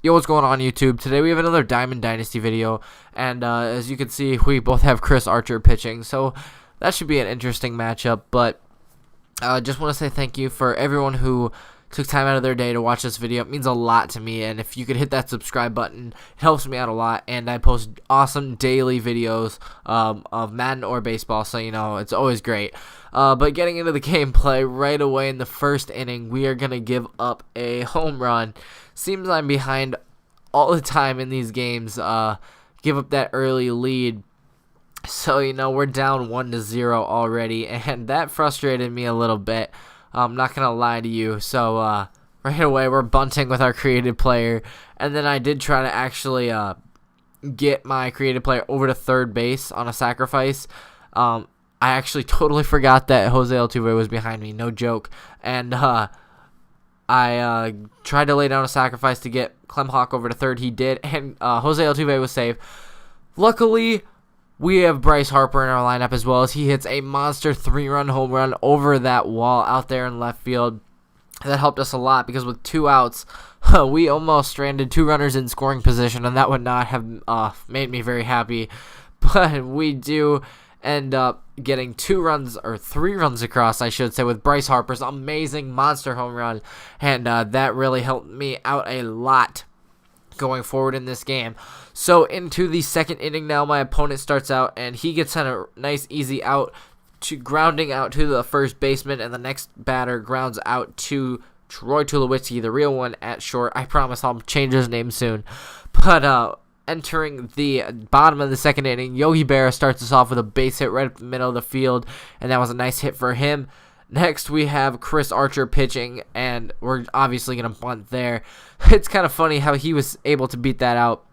Yo, what's going on YouTube? Today we have another Diamond Dynasty video, and as you can see, we both have Chris Archer pitching, so that should be an interesting matchup. But I just want to say thank you for everyone who took time out of their day to watch this video. It means a lot to me, and if you could hit that subscribe button, it helps me out a lot. And I post awesome daily videos of Madden or baseball, so it's always great. But getting into the gameplay right away in the first inning, we are gonna give up a home run. Seems I'm behind all the time in these games. Give up that early lead. So, we're down 1-0 already, and that frustrated me a little bit. I'm not going to lie to you. So, right away, we're bunting with our creative player, and then I did try to actually get my creative player over to third base on a sacrifice. I actually totally forgot that Jose Altuve was behind me, no joke, and I tried to lay down a sacrifice to get Clemhawks over to third. He did, and Jose Altuve was safe. Luckily, we have Bryce Harper in our lineup as well, as he hits a monster 3-run home run over that wall out there in left field. That helped us a lot because with 2 outs, we almost stranded 2 runners in scoring position, and that would not have made me very happy. But we do end up getting 3 runs across, I should say, with Bryce Harper's amazing monster home run, and that really helped me out a lot going forward in this game. So into the second inning now, my opponent starts out, and he gets on a nice easy out to grounding out to the first baseman, and the next batter grounds out to Troy Tulowitzki, the real one, at short. I promise I'll change his name soon. But entering the bottom of the second inning, Yogi Berra starts us off with a base hit right up the middle of the field, and that was a nice hit for him. Next, we have Chris Archer pitching, and we're obviously going to bunt there. It's kind of funny how he was able to beat that out,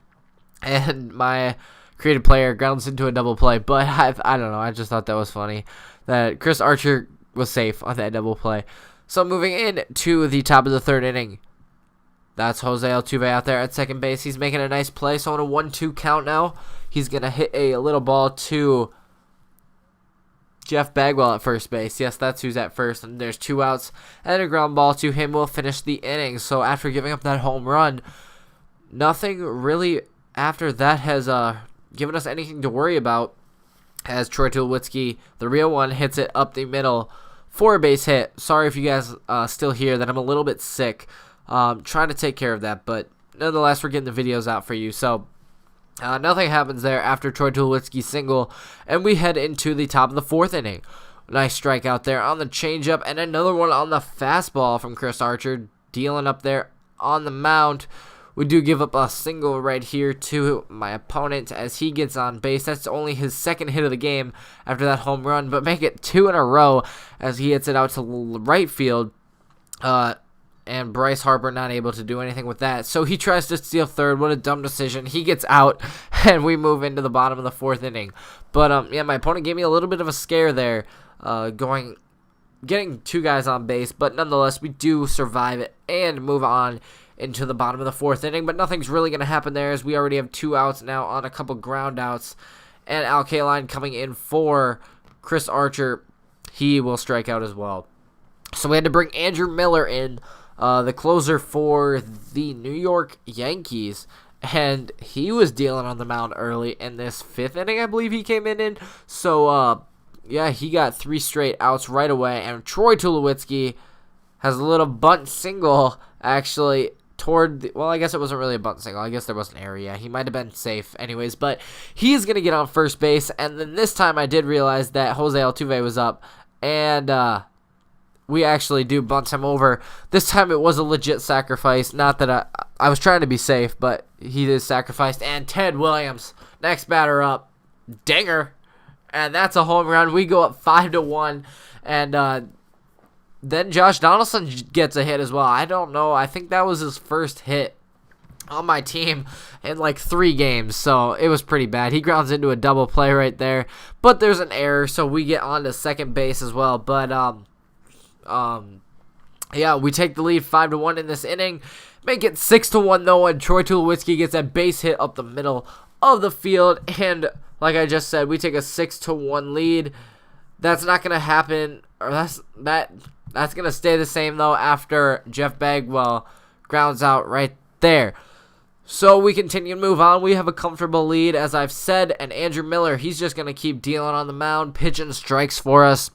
and my creative player grounds into a double play, but I don't know, I just thought that was funny that Chris Archer was safe on that double play. So moving in to the top of the third inning, that's Jose Altuve out there at second base. He's making a nice play, so on a 1-2 count now, he's going to hit a little ball to Jeff Bagwell at first base. Yes, that's who's at first, and there's 2 outs, and a ground ball to him will finish the inning. So after giving up that home run, nothing really after that has given us anything to worry about, as Troy Tulowitzki, the real one, hits it up the middle for a base hit. Sorry if you guys still hear that I'm a little bit sick. Trying to take care of that, but nonetheless, we're getting the videos out for you. So nothing happens there after Troy Tulowitzki's single, and we head into the top of the fourth inning. Nice strikeout there on the changeup, and another one on the fastball from Chris Archer, dealing up there on the mound. We do give up a single right here to my opponent as he gets on base. That's only his second hit of the game after that home run, but make it 2 in a row as he hits it out to right field. And Bryce Harper not able to do anything with that. So he tries to steal third. What a dumb decision. He gets out, and we move into the bottom of the fourth inning. But, yeah, my opponent gave me a little bit of a scare there, getting 2 guys on base. But nonetheless, we do survive it and move on into the bottom of the fourth inning. But nothing's really going to happen there, as we already have 2 outs now on a couple ground outs. And Al Kaline coming in for Chris Archer. He will strike out as well. So we had to bring Andrew Miller in, the closer for the New York Yankees, and he was dealing on the mound early in this 5th inning, I believe he came in. So, yeah, he got 3 straight outs right away, and Troy Tulowitzki has a little bunt single, actually, well, I guess it wasn't really a bunt single. I guess there was an error. Yeah, he might have been safe anyways, but he's going to get on first base, and then this time I did realize that Jose Altuve was up, and, we actually do bunt him over. This time it was a legit sacrifice. Not that I was trying to be safe, but he is sacrificed. And Ted Williams, next batter up, dinger, and that's a home run. We go up 5-1, and then Josh Donaldson gets a hit as well. I don't know. I think that was his first hit on my team in like 3 games, so it was pretty bad. He grounds into a double play right there, but there's an error, so we get on to second base as well. But yeah, we take the lead 5-1 in this inning. Make it 6-1 though, and Troy Tulowitzki gets a base hit up the middle of the field. And like I just said, we take a 6-1 lead. That's not gonna happen, or that's gonna stay the same though after Jeff Bagwell grounds out right there. So we continue to move on. We have a comfortable lead, as I've said, and Andrew Miller, he's just going to keep dealing on the mound, pitching strikes for us,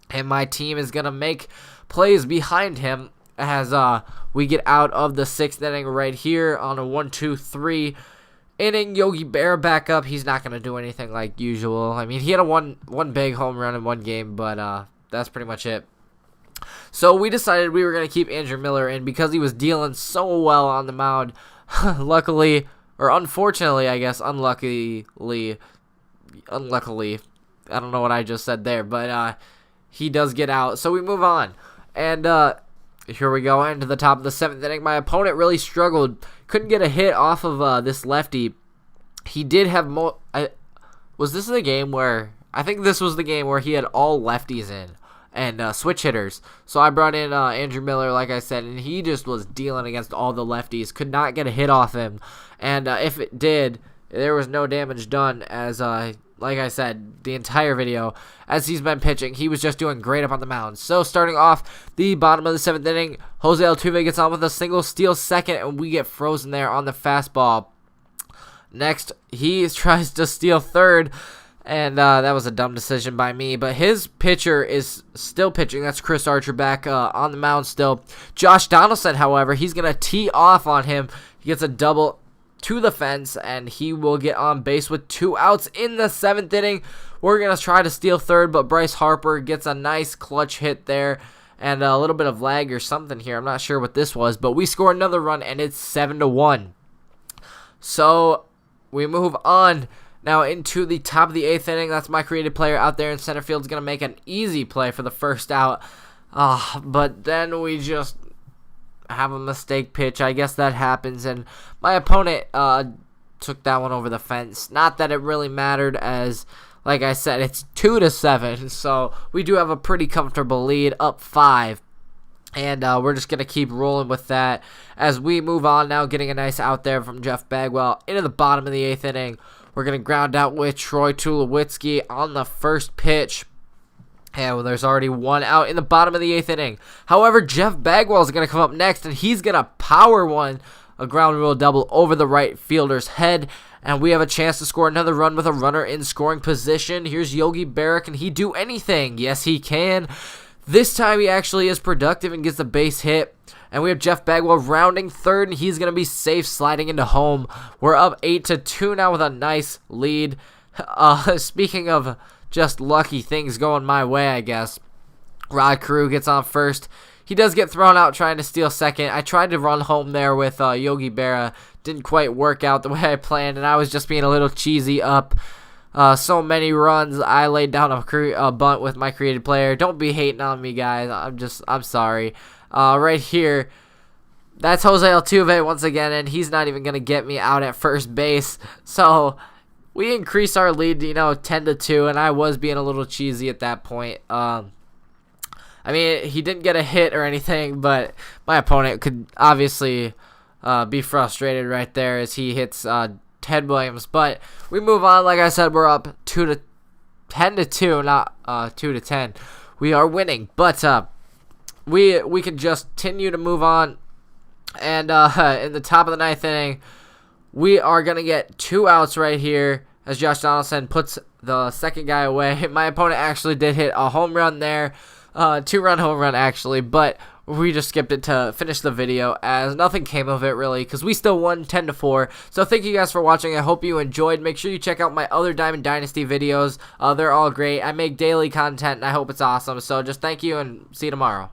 and my team is going to make plays behind him as we get out of the 6th inning right here on a 1-2-3 inning. Yogi Berra back up. He's not going to do anything like usual. I mean, he had a one big home run in one game, but that's pretty much it. So we decided we were going to keep Andrew Miller in because he was dealing so well on the mound. Luckily, or unfortunately, I guess, unluckily, I don't know what I just said there, but he does get out. So we move on. And here we go into the top of the 7th inning. My opponent really struggled. Couldn't get a hit off of this lefty. He did have was this the game where, I think this was the game where he had all lefties in and switch hitters. So I brought in Andrew Miller, like I said, and he just was dealing against all the lefties. Could not get a hit off him. And if it did, there was no damage done, as like I said, the entire video, as he's been pitching, he was just doing great up on the mound. So starting off the bottom of the 7th inning, Jose Altuve gets on with a single, steals second, and we get frozen there on the fastball. Next, he tries to steal third, and that was a dumb decision by me. But his pitcher is still pitching. That's Chris Archer back on the mound still. Josh Donaldson, however, he's going to tee off on him. He gets a double to the fence, and he will get on base with 2 outs in the 7th inning. We're going to try to steal third, but Bryce Harper gets a nice clutch hit there, and a little bit of lag or something here. I'm not sure what this was, but we score another run, and it's 7-1. So we move on now into the top of the 8th inning. That's my creative player out there in center field is going to make an easy play for the first out. But then we just have a mistake pitch. I guess that happens, and my opponent took that one over the fence. Not that it really mattered, as like I said, it's 2-7, so we do have a pretty comfortable lead, up 5. And we're just going to keep rolling with that as we move on now, getting a nice out there from Jeff Bagwell into the bottom of the 8th inning. We're going to ground out with Troy Tulowitzki on the first pitch. And there's already 1 out in the bottom of the 8th inning. However, Jeff Bagwell is going to come up next, and he's going to power a ground rule double over the right fielder's head. And we have a chance to score another run with a runner in scoring position. Here's Yogi Berra. Can he do anything? Yes, he can. This time he actually is productive and gets a base hit. And we have Jeff Bagwell rounding third, and he's going to be safe sliding into home. We're up 8-2 now with a nice lead. Speaking of just lucky things going my way, I guess, Rod Carew gets on first. He does get thrown out trying to steal second. I tried to run home there with Yogi Berra. Didn't quite work out the way I planned, and I was just being a little cheesy up. So many runs. I laid down a bunt with my creative player. Don't be hating on me, guys. I'm sorry. Right here, that's Jose Altuve once again, and he's not even going to get me out at first base. So we increase our lead, 10-2, and I was being a little cheesy at that point. I mean, he didn't get a hit or anything, but my opponent could obviously be frustrated right there as he hits Ted Williams. But we move on. Like I said, we're up 10-2, not 2-10. We are winning, but we can just continue to move on. And in the top of the 9th inning, we are going to get 2 outs right here as Josh Donaldson puts the second guy away. My opponent actually did hit a home run there, 2-run home run actually, but we just skipped it to finish the video as nothing came of it really because we still won 10-4. So thank you guys for watching. I hope you enjoyed. Make sure you check out my other Diamond Dynasty videos. They're all great. I make daily content and I hope it's awesome. So just thank you and see you tomorrow.